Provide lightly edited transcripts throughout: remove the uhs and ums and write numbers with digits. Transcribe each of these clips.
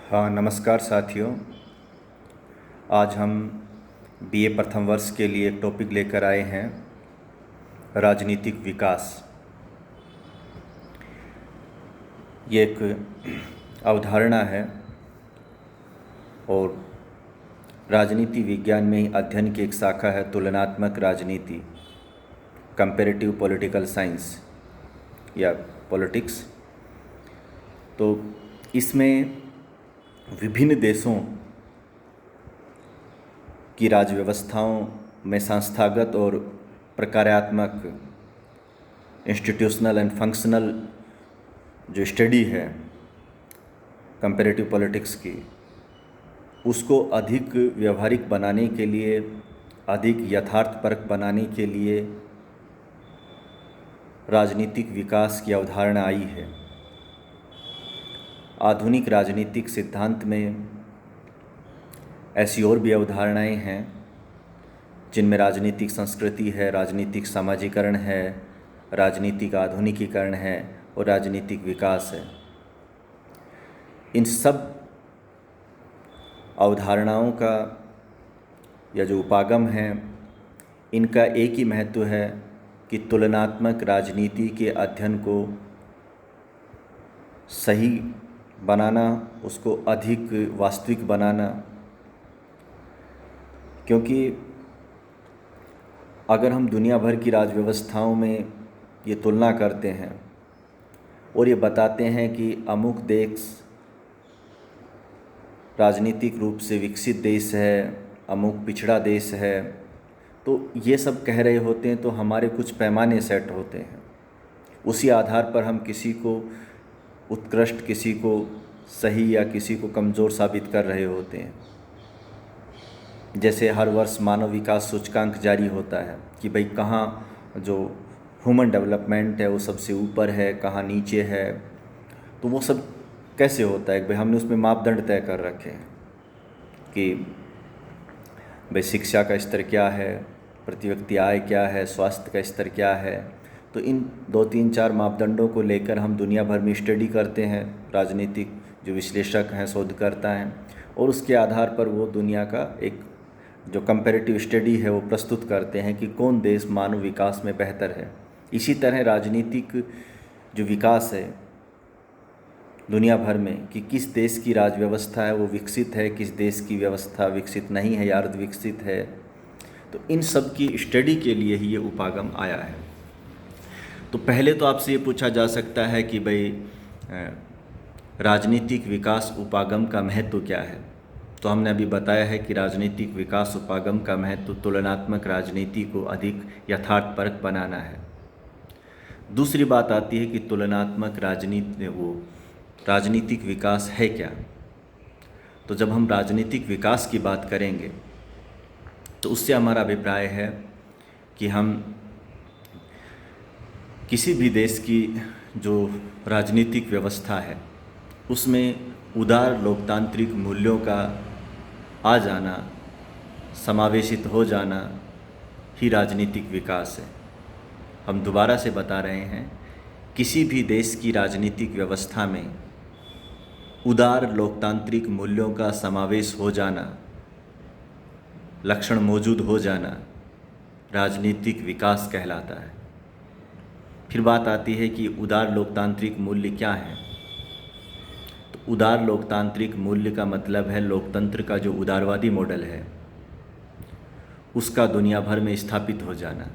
हाँ, नमस्कार साथियों। आज हम बीए प्रथम वर्ष के लिए एक टॉपिक लेकर आए हैं, राजनीतिक विकास। ये एक अवधारणा है और राजनीति विज्ञान में ही अध्ययन की एक शाखा है तुलनात्मक राजनीति, कंपैरेटिव पॉलिटिकल साइंस या पॉलिटिक्स। तो इसमें विभिन्न देशों की राजव्यवस्थाओं में संस्थागत और प्रकार्यात्मक इंस्टीट्यूशनल एंड फंक्शनल जो स्टडी है कंपैरेटिव पॉलिटिक्स की, उसको अधिक व्यवहारिक बनाने के लिए, अधिक यथार्थपरक बनाने के लिए राजनीतिक विकास की अवधारणा आई है। आधुनिक राजनीतिक सिद्धांत में ऐसी और भी अवधारणाएं हैं जिनमें राजनीतिक संस्कृति है, राजनीतिक समाजीकरण है, राजनीतिक आधुनिकीकरण है और राजनीतिक विकास है। इन सब अवधारणाओं का या जो उपागम है, इनका एक ही महत्व है कि तुलनात्मक राजनीति के अध्ययन को सही बनाना, उसको अधिक वास्तविक बनाना। क्योंकि अगर हम दुनिया भर की राजव्यवस्थाओं में ये तुलना करते हैं और ये बताते हैं कि अमुक देश राजनीतिक रूप से विकसित देश है, अमुक पिछड़ा देश है, तो ये सब कह रहे होते हैं तो हमारे कुछ पैमाने सेट होते हैं। उसी आधार पर हम किसी को उत्कृष्ट, किसी को सही या किसी को कमज़ोर साबित कर रहे होते हैं। जैसे हर वर्ष मानव विकास सूचकांक जारी होता है कि भाई कहाँ जो ह्यूमन डेवलपमेंट है वो सबसे ऊपर है, कहाँ नीचे है। तो वो सब कैसे होता है? भाई हमने उसमें मापदंड तय कर रखे हैं कि भाई शिक्षा का स्तर क्या है, प्रति व्यक्ति आय क्या है, स्वास्थ्य का स्तर क्या है। तो इन 2-3-4 मापदंडों को लेकर हम दुनिया भर में स्टडी करते हैं, राजनीतिक जो विश्लेषक हैं, शोधकर्ता हैं, और उसके आधार पर वो दुनिया का एक जो कंपैरेटिव स्टडी है वो प्रस्तुत करते हैं कि कौन देश मानव विकास में बेहतर है। इसी तरह राजनीतिक जो विकास है दुनिया भर में, कि किस देश की राजव्यवस्था है वो विकसित है, किस देश की व्यवस्था विकसित नहीं है या अर्ध विकसित है, तो इन सब की स्टडी के लिए ही ये उपागम आया है। तो पहले तो आपसे ये पूछा जा सकता है कि भाई राजनीतिक विकास उपागम का महत्व क्या है। तो हमने अभी बताया है कि राजनीतिक विकास उपागम का महत्व तुलनात्मक राजनीति को अधिक यथार्थपरक बनाना है। दूसरी बात आती है कि तुलनात्मक राजनीतिक विकास है क्या। तो जब हम राजनीतिक विकास की बात करेंगे तो उससे हमारा अभिप्राय है कि हम किसी भी देश की जो राजनीतिक व्यवस्था है उसमें उदार लोकतांत्रिक मूल्यों का आ जाना, समावेशित हो जाना ही राजनीतिक विकास है। हम दोबारा से बता रहे हैं, किसी भी देश की राजनीतिक व्यवस्था में उदार लोकतांत्रिक मूल्यों का समावेश हो जाना, लक्षण मौजूद हो जाना राजनीतिक विकास कहलाता है। फिर बात आती है कि उदार लोकतांत्रिक मूल्य क्या हैं। तो उदार लोकतांत्रिक मूल्य का मतलब है लोकतंत्र का जो उदारवादी मॉडल है उसका दुनिया भर में स्थापित हो जाना।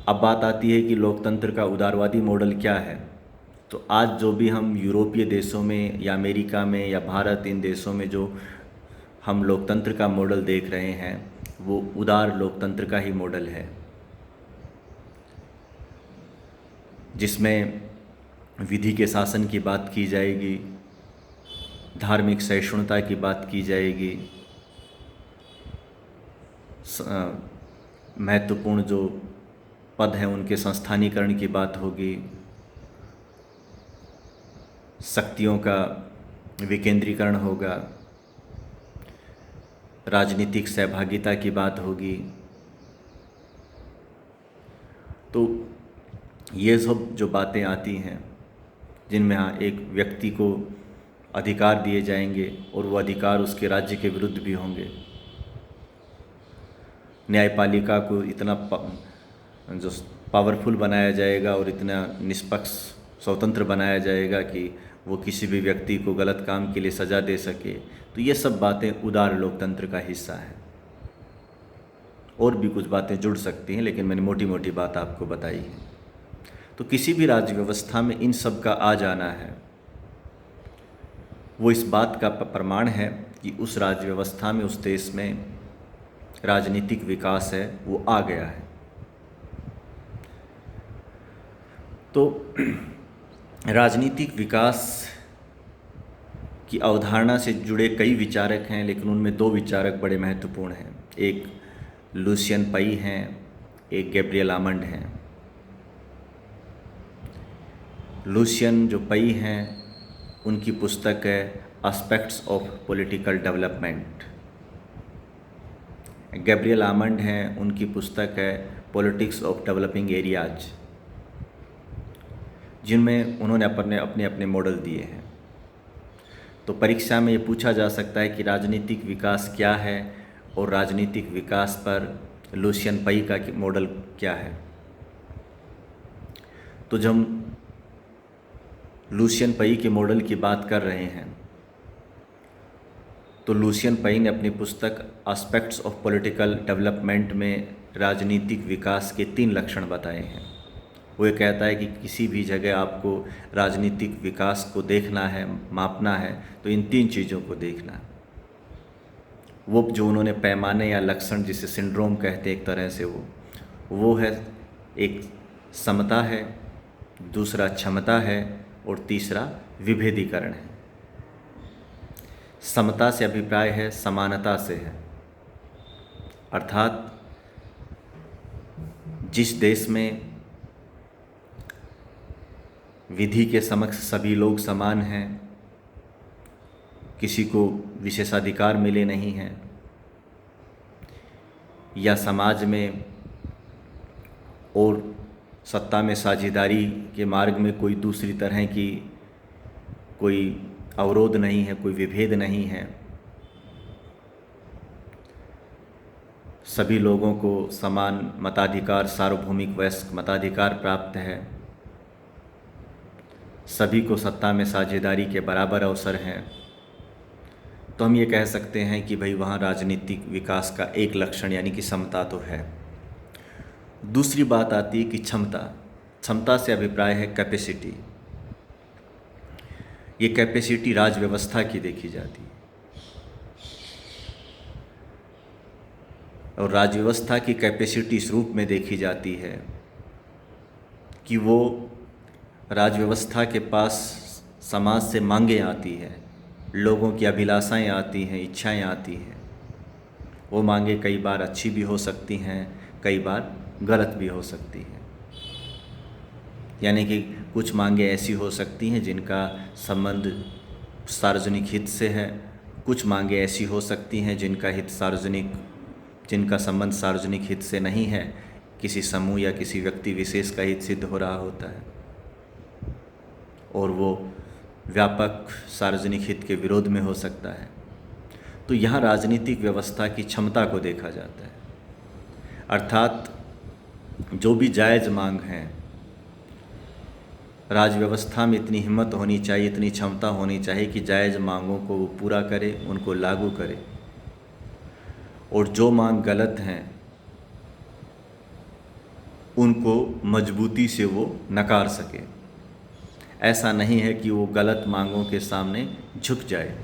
अब बात आती है कि लोकतंत्र का उदारवादी मॉडल क्या है। तो आज जो भी हम यूरोपीय देशों में या अमेरिका में या भारत, इन देशों में जो हम लोकतंत्र का मॉडल देख रहे हैं वो उदार लोकतंत्र का ही मॉडल है, जिसमें विधि के शासन की बात की जाएगी, धार्मिक सहिष्णुता की बात की जाएगी, महत्वपूर्ण जो पद हैं उनके संस्थानीकरण की बात होगी, शक्तियों का विकेंद्रीकरण होगा, राजनीतिक सहभागिता की बात होगी। तो ये सब जो बातें आती हैं जिनमें हाँ एक व्यक्ति को अधिकार दिए जाएंगे और वो अधिकार उसके राज्य के विरुद्ध भी होंगे। न्यायपालिका को इतना जो पावरफुल बनाया जाएगा और इतना निष्पक्ष स्वतंत्र बनाया जाएगा कि वो किसी भी व्यक्ति को गलत काम के लिए सज़ा दे सके। तो ये सब बातें उदार लोकतंत्र का हिस्सा है। और भी कुछ बातें जुड़ सकती हैं, लेकिन मैंने मोटी मोटी बात आपको बताई है। तो किसी भी राज्य व्यवस्था में इन सब का आ जाना है, वो इस बात का प्रमाण है कि उस राज्य व्यवस्था में, उस देश में राजनीतिक विकास है, वो आ गया है। तो राजनीतिक विकास की अवधारणा से जुड़े कई विचारक हैं, लेकिन उनमें दो विचारक बड़े महत्वपूर्ण हैं। एक लुसियन पई हैं, एक गैब्रियल आमंड हैं। लुसियन जो पई हैं, उनकी पुस्तक है aspects of political development. Gabriel almond हैं, उनकी पुस्तक है पॉलिटिक्स ऑफ डेवलपिंग एरियाज, जिनमें उन्होंने अपने अपने मॉडल दिए हैं। तो परीक्षा में ये पूछा जा सकता है कि राजनीतिक विकास क्या है और राजनीतिक विकास पर लुसियन पई का मॉडल क्या है। तो जब हम लुसियन पई के मॉडल की बात कर रहे हैं, तो लुसियन पई ने अपनी पुस्तक एस्पेक्ट्स ऑफ पॉलिटिकल डेवलपमेंट में राजनीतिक विकास के 3 लक्षण बताए हैं। वो ये कहता है कि किसी भी जगह आपको राजनीतिक विकास को देखना है, मापना है, तो इन 3 चीज़ों को देखना है। वो जो उन्होंने पैमाने या लक्षण, जिसे सिंड्रोम कहते हैं एक तरह से, वो है, एक समता है, दूसरा क्षमता है और तीसरा विभेदीकरण है। समता से अभिप्राय है समानता से है, अर्थात जिस देश में विधि के समक्ष सभी लोग समान हैं, किसी को विशेषाधिकार मिले नहीं हैं, या समाज में और सत्ता में साझेदारी के मार्ग में कोई दूसरी तरह की कोई अवरोध नहीं है, कोई विभेद नहीं है, सभी लोगों को समान मताधिकार, सार्वभौमिक वयस्क मताधिकार प्राप्त है, सभी को सत्ता में साझेदारी के बराबर अवसर हैं, तो हम ये कह सकते हैं कि भाई वहाँ राजनीतिक विकास का एक लक्षण यानी कि समता तो है। दूसरी बात आती है कि क्षमता से अभिप्राय है कैपेसिटी। ये कैपेसिटी राज व्यवस्था की देखी जाती है, और राज व्यवस्था की कैपेसिटी इस रूप में देखी जाती है कि वो राज व्यवस्था के पास समाज से मांगें आती है, लोगों की अभिलाषाएं आती हैं, इच्छाएं आती हैं। वो मांगें कई बार अच्छी भी हो सकती हैं, कई बार गलत भी हो सकती हैं। यानी कि कुछ मांगें ऐसी हो सकती हैं जिनका संबंध सार्वजनिक हित से है, कुछ मांगें ऐसी हो सकती हैं जिनका संबंध सार्वजनिक हित से नहीं है, किसी समूह या किसी व्यक्ति विशेष का हित सिद्ध हो रहा होता है, और वो व्यापक सार्वजनिक हित के विरोध में हो सकता है। तो यहाँ राजनीतिक व्यवस्था की क्षमता को देखा जाता है, अर्थात जो भी जायज़ मांग हैं, राज व्यवस्था में इतनी हिम्मत होनी चाहिए, इतनी क्षमता होनी चाहिए कि जायज़ मांगों को वो पूरा करे, उनको लागू करे, और जो मांग गलत हैं उनको मजबूती से वो नकार सके। ऐसा नहीं है कि वो गलत मांगों के सामने झुक जाए।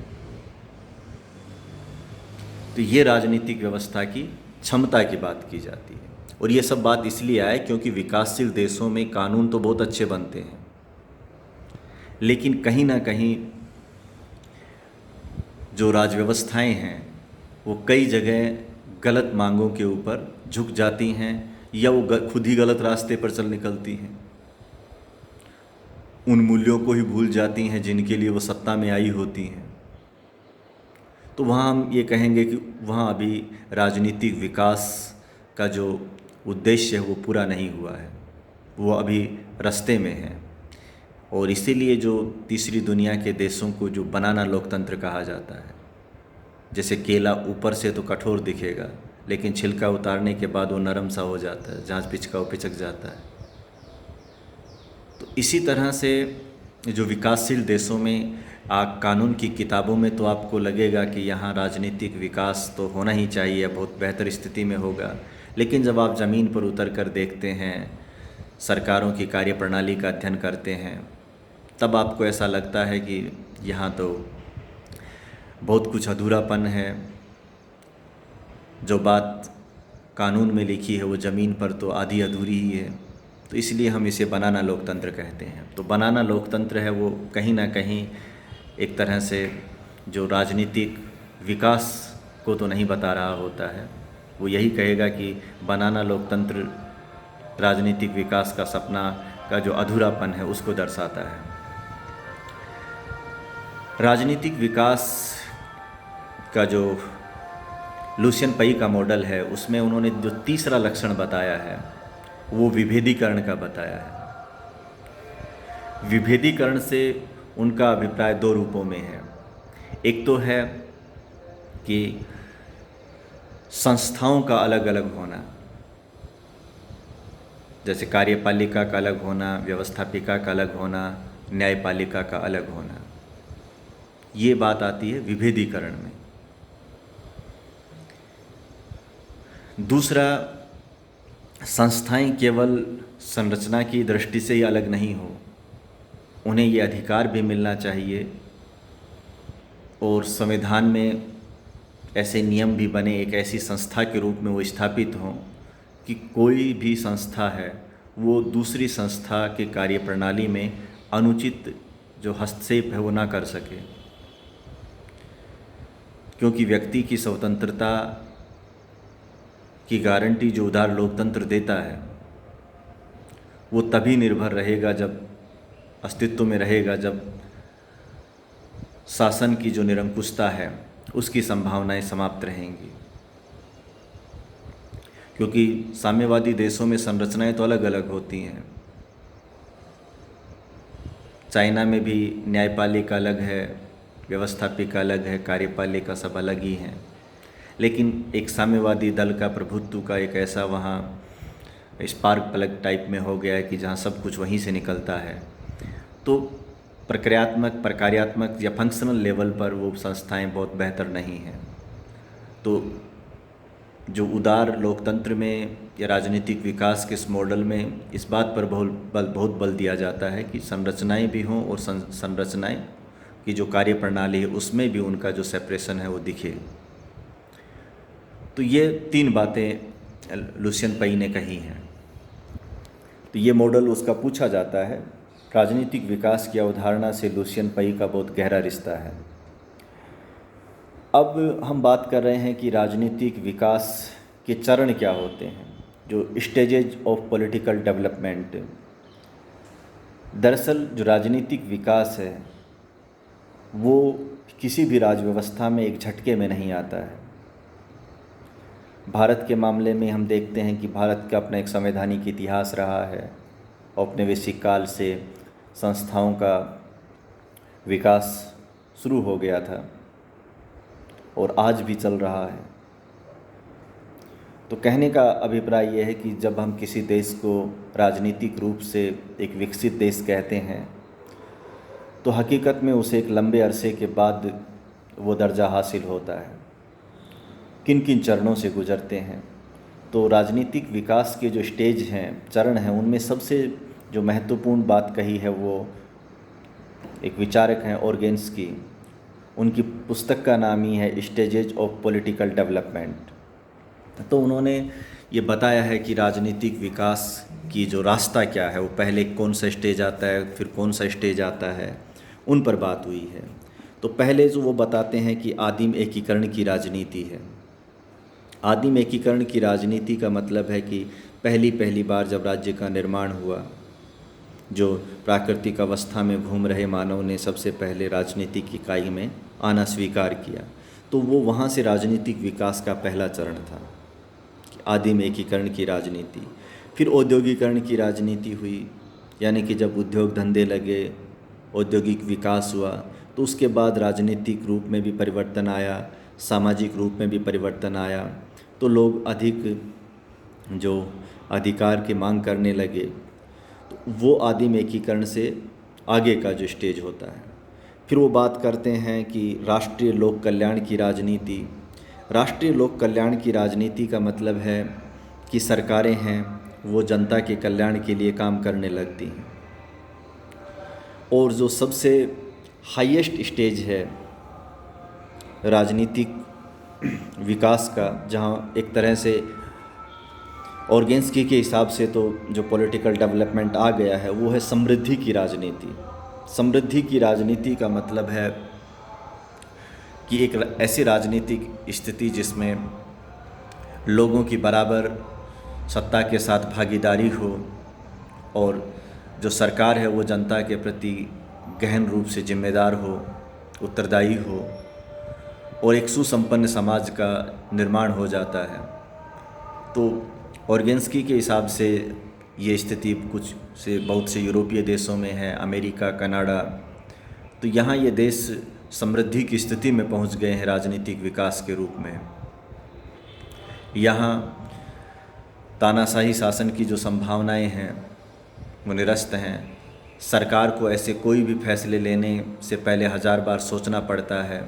तो ये राजनीतिक व्यवस्था की क्षमता की बात की जाती है। और ये सब बात इसलिए आए क्योंकि विकासशील देशों में कानून तो बहुत अच्छे बनते हैं, लेकिन कहीं ना कहीं जो राज व्यवस्थाएं हैं वो कई जगह गलत मांगों के ऊपर झुक जाती हैं, या वो खुद ही गलत रास्ते पर चल निकलती हैं, उन मूल्यों को ही भूल जाती हैं जिनके लिए वो सत्ता में आई होती हैं। तो वहाँ हम ये कहेंगे कि वहाँ अभी राजनीतिक विकास का जो उद्देश्य है वो पूरा नहीं हुआ है, वो अभी रास्ते में है। और इसीलिए जो तीसरी दुनिया के देशों को जो बनाना लोकतंत्र कहा जाता है, जैसे केला ऊपर से तो कठोर दिखेगा लेकिन छिलका उतारने के बाद वो नरम सा हो जाता है, जहाँ पिचका वो पिचक जाता है। तो इसी तरह से जो विकासशील देशों में कानून की किताबों में तो आपको लगेगा कि यहाँ राजनीतिक विकास तो होना ही चाहिए, बहुत बेहतर स्थिति में होगा, लेकिन जब आप ज़मीन पर उतर कर देखते हैं, सरकारों की कार्यप्रणाली का अध्ययन करते हैं, तब आपको ऐसा लगता है कि यहाँ तो बहुत कुछ अधूरापन है। जो बात कानून में लिखी है वो ज़मीन पर तो आधी अधूरी ही है। तो इसलिए हम इसे बनाना लोकतंत्र कहते हैं। तो बनाना लोकतंत्र है वो कहीं ना कहीं एक तरह से जो राजनीतिक विकास को तो नहीं बता रहा होता है, वो यही कहेगा कि बनाना लोकतंत्र राजनीतिक विकास का सपना का जो अधूरापन है उसको दर्शाता है। राजनीतिक विकास का जो लुसियन पई का मॉडल है उसमें उन्होंने जो तीसरा लक्षण बताया है वो विभेदीकरण का बताया है। विभेदीकरण से उनका अभिप्राय दो रूपों में है। एक तो है कि संस्थाओं का अलग अलग होना, जैसे कार्यपालिका का अलग होना, व्यवस्थापिका का अलग होना, न्यायपालिका का अलग होना, ये बात आती है विभेदीकरण में। दूसरा, संस्थाएं केवल संरचना की दृष्टि से ही अलग नहीं हो, उन्हें ये अधिकार भी मिलना चाहिए और संविधान में ऐसे नियम भी बने, एक ऐसी संस्था के रूप में वो स्थापित हों कि कोई भी संस्था है वो दूसरी संस्था के कार्यप्रणाली में अनुचित जो हस्तक्षेप है वो ना कर सके। क्योंकि व्यक्ति की स्वतंत्रता की गारंटी जो उदार लोकतंत्र देता है वो तभी निर्भर रहेगा, जब अस्तित्व में रहेगा, जब शासन की जो निरंकुशता है उसकी संभावनाएं समाप्त रहेंगी। क्योंकि साम्यवादी देशों में संरचनाएं तो अलग अलग होती हैं। चाइना में भी न्यायपालिका अलग है, व्यवस्थापिका अलग है, कार्यपालिका सब अलग ही हैं, लेकिन एक साम्यवादी दल का प्रभुत्व का एक ऐसा वहाँ स्पार्क प्लग टाइप में हो गया है कि जहाँ सब कुछ वहीं से निकलता है। तो प्रकार्यात्मक या फंक्शनल लेवल पर वो संस्थाएं बहुत बेहतर नहीं हैं। तो जो उदार लोकतंत्र में या राजनीतिक विकास के इस मॉडल में इस बात पर बहुत बल दिया जाता है कि संरचनाएं भी हों और संरचनाएं की जो कार्यप्रणाली है उसमें भी उनका जो सेपरेशन है वो दिखे। तो ये तीन बातें लुसियन पई ने कही हैं। तो ये मॉडल उसका पूछा जाता है। राजनीतिक विकास की अवधारणा से लुसियन पई का बहुत गहरा रिश्ता है। अब हम बात कर रहे हैं कि राजनीतिक विकास के चरण क्या होते हैं, जो स्टेजेज ऑफ पॉलिटिकल डेवलपमेंट। दरअसल जो राजनीतिक विकास है वो किसी भी राज व्यवस्था में एक झटके में नहीं आता है। भारत के मामले में हम देखते हैं कि भारत का अपना एक संवैधानिक इतिहास रहा है। औपनिवेशिक काल से संस्थाओं का विकास शुरू हो गया था और आज भी चल रहा है। तो कहने का अभिप्राय यह है कि जब हम किसी देश को राजनीतिक रूप से एक विकसित देश कहते हैं तो हकीकत में उसे एक लंबे अरसे के बाद वो दर्जा हासिल होता है। किन किन चरणों से गुजरते हैं, तो राजनीतिक विकास के जो स्टेज हैं, चरण हैं, उनमें सबसे जो महत्वपूर्ण बात कही है वो एक विचारक हैं ऑर्गेन्सकी। उनकी पुस्तक का नाम ही है स्टेजेज ऑफ पॉलिटिकल डेवलपमेंट। तो उन्होंने ये बताया है कि राजनीतिक विकास की जो रास्ता क्या है, वो पहले कौन सा स्टेज आता है, फिर कौन सा स्टेज आता है, उन पर बात हुई है। तो पहले जो वो बताते हैं कि आदिम एकीकरण की राजनीति है। आदिम एकीकरण की राजनीति का मतलब है कि पहली बार जब राज्य का निर्माण हुआ, जो प्राकृतिक अवस्था में घूम रहे मानव ने सबसे पहले राजनीतिक इकाई में आना स्वीकार किया, तो वो वहाँ से राजनीतिक विकास का पहला चरण था, आदिम एकीकरण की राजनीति। फिर औद्योगिकरण की राजनीति हुई, यानी कि जब उद्योग धंधे लगे, औद्योगिक विकास हुआ, तो उसके बाद राजनीतिक रूप में भी परिवर्तन आया, सामाजिक रूप में भी परिवर्तन आया। तो लोग अधिक जो अधिकार की मांग करने लगे, तो वो आदिम एकीकरण से आगे का जो स्टेज होता है। फिर वो बात करते हैं कि राष्ट्रीय लोक कल्याण की राजनीति। राष्ट्रीय लोक कल्याण की राजनीति का मतलब है कि सरकारें हैं वो जनता के कल्याण के लिए काम करने लगती हैं। और जो सबसे हाईएस्ट स्टेज है राजनीतिक विकास का, जहाँ एक तरह से ऑर्गेन्स्की के हिसाब से तो जो पॉलिटिकल डेवलपमेंट आ गया है, वो है समृद्धि की राजनीति। समृद्धि की राजनीति का मतलब है कि एक ऐसी राजनीतिक स्थिति जिसमें लोगों की बराबर सत्ता के साथ भागीदारी हो, और जो सरकार है वो जनता के प्रति गहन रूप से जिम्मेदार हो, उत्तरदायी हो, और एक सुसंपन्न समाज का निर्माण हो जाता है। तो ऑर्गेन्स्की के हिसाब से ये स्थिति बहुत से यूरोपीय देशों में है, अमेरिका, कनाडा। तो यहाँ ये देश समृद्धि की स्थिति में पहुँच गए हैं राजनीतिक विकास के रूप में। यहाँ तानाशाही शासन की जो संभावनाएं हैं वो निरस्त हैं। सरकार को ऐसे कोई भी फैसले लेने से पहले 1000 बार सोचना पड़ता है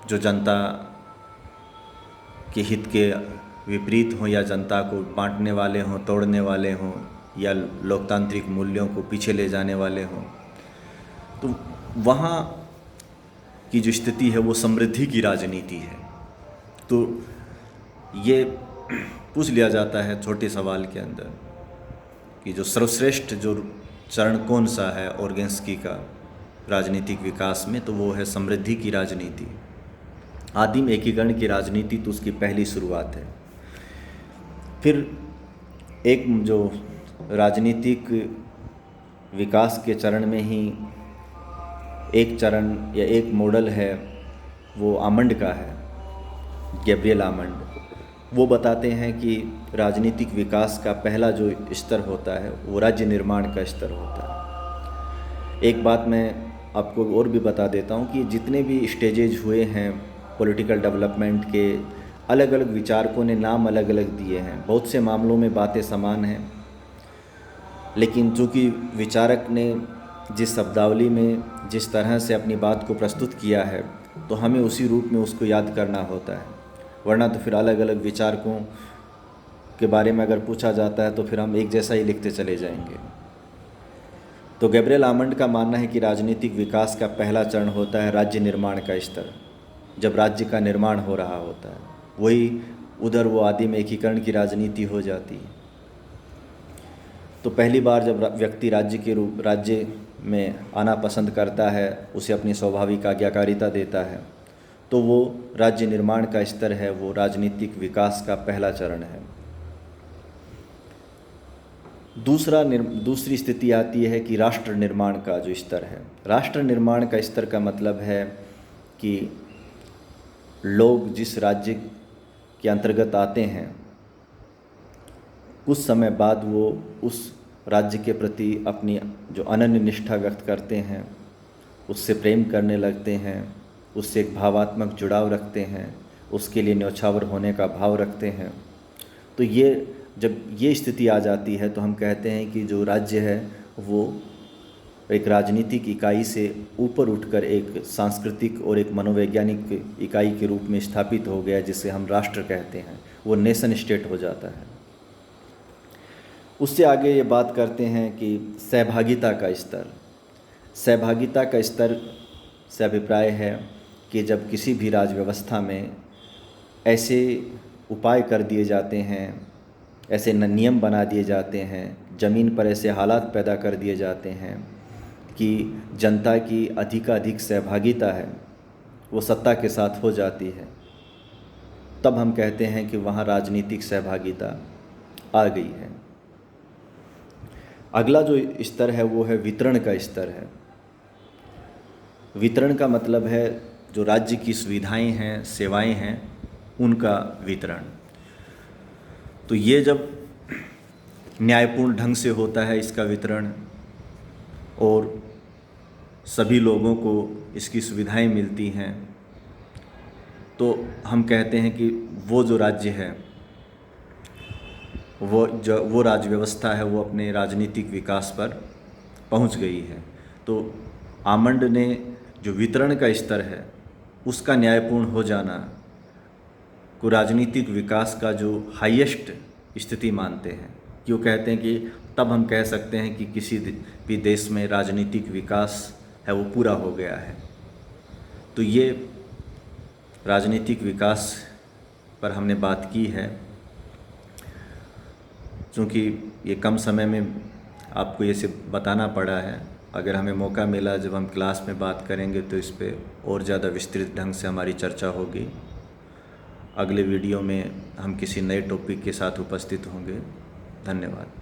जो जनता के हित के विपरीत हों, या जनता को बांटने वाले हों, तोड़ने वाले हों, या लोकतांत्रिक मूल्यों को पीछे ले जाने वाले हों। तो वहाँ की जो स्थिति है वो समृद्धि की राजनीति है। तो ये पूछ लिया जाता है छोटे सवाल के अंदर कि जो सर्वश्रेष्ठ जो चरण कौन सा है ऑर्गेन्स्की का राजनीतिक विकास में, तो वो है समृद्धि की राजनीति। आदिम एकीकरण की राजनीति तो उसकी पहली शुरुआत है। फिर एक जो राजनीतिक विकास के चरण में ही एक चरण या एक मॉडल है, वो आमंड का है, गैब्रियल आमंड। वो बताते हैं कि राजनीतिक विकास का पहला जो स्तर होता है वो राज्य निर्माण का स्तर होता है। एक बात मैं आपको और भी बता देता हूँ कि जितने भी स्टेजेज हुए हैं पॉलिटिकल डेवलपमेंट के, अलग अलग विचारकों ने नाम अलग अलग दिए हैं। बहुत से मामलों में बातें समान हैं, लेकिन चूँकि विचारक ने जिस शब्दावली में जिस तरह से अपनी बात को प्रस्तुत किया है, तो हमें उसी रूप में उसको याद करना होता है। वरना तो फिर अलग अलग विचारकों के बारे में अगर पूछा जाता है तो फिर हम एक जैसा ही लिखते चले जाएंगे। तो गैब्रियल आमंड का मानना है कि राजनीतिक विकास का पहला चरण होता है राज्य निर्माण का स्तर, जब राज्य का निर्माण हो रहा होता है, वही उधर वो आदिम एकीकरण की राजनीति हो जाती है। तो पहली बार जब व्यक्ति राज्य में आना पसंद करता है, उसे अपनी स्वाभाविक आज्ञाकारिता देता है, तो वो राज्य निर्माण का स्तर है, वो राजनीतिक विकास का पहला चरण है। दूसरी स्थिति आती है कि राष्ट्र निर्माण का जो स्तर है। राष्ट्र निर्माण का स्तर का मतलब है कि लोग जिस राज्य के अंतर्गत आते हैं, कुछ समय बाद वो उस राज्य के प्रति अपनी जो अनन्य निष्ठा व्यक्त करते हैं, उससे प्रेम करने लगते हैं, उससे एक भावात्मक जुड़ाव रखते हैं, उसके लिए न्यौछावर होने का भाव रखते हैं। तो जब ये स्थिति आ जाती है तो हम कहते हैं कि जो राज्य है वो एक राजनीतिक इकाई से ऊपर उठकर एक सांस्कृतिक और एक मनोवैज्ञानिक इकाई के रूप में स्थापित हो गया, जिसे हम राष्ट्र कहते हैं। वो नेशन स्टेट हो जाता है। उससे आगे ये बात करते हैं कि सहभागिता का स्तर। सहभागिता का स्तर से अभिप्राय है कि जब किसी भी राज्य व्यवस्था में ऐसे उपाय कर दिए जाते हैं, ऐसे नियम बना दिए जाते हैं, ज़मीन पर ऐसे हालात पैदा कर दिए जाते हैं कि जनता की अधिकाधिक सहभागिता है वो सत्ता के साथ हो जाती है, तब हम कहते हैं कि वहाँ राजनीतिक सहभागिता आ गई है। अगला जो स्तर है वो है वितरण का स्तर है। वितरण का मतलब है जो राज्य की सुविधाएं हैं, सेवाएं हैं, उनका वितरण। तो ये जब न्यायपूर्ण ढंग से होता है इसका वितरण, और सभी लोगों को इसकी सुविधाएं मिलती हैं, तो हम कहते हैं कि वो जो राज्य है, वो राज्य व्यवस्था है, वो अपने राजनीतिक विकास पर पहुंच गई है। तो आमंड ने जो वितरण का स्तर है उसका न्यायपूर्ण हो जाना को राजनीतिक विकास का जो हाईएस्ट स्थिति मानते हैं, क्यों कहते हैं कि तब हम कह सकते हैं कि किसी भी देश में राजनीतिक विकास है वो पूरा हो गया है। तो ये राजनीतिक विकास पर हमने बात की है। चूँकि ये कम समय में आपको ये सब बताना पड़ा है, अगर हमें मौका मिला जब हम क्लास में बात करेंगे तो इस पे और ज़्यादा विस्तृत ढंग से हमारी चर्चा होगी। अगले वीडियो में हम किसी नए टॉपिक के साथ उपस्थित होंगे। धन्यवाद।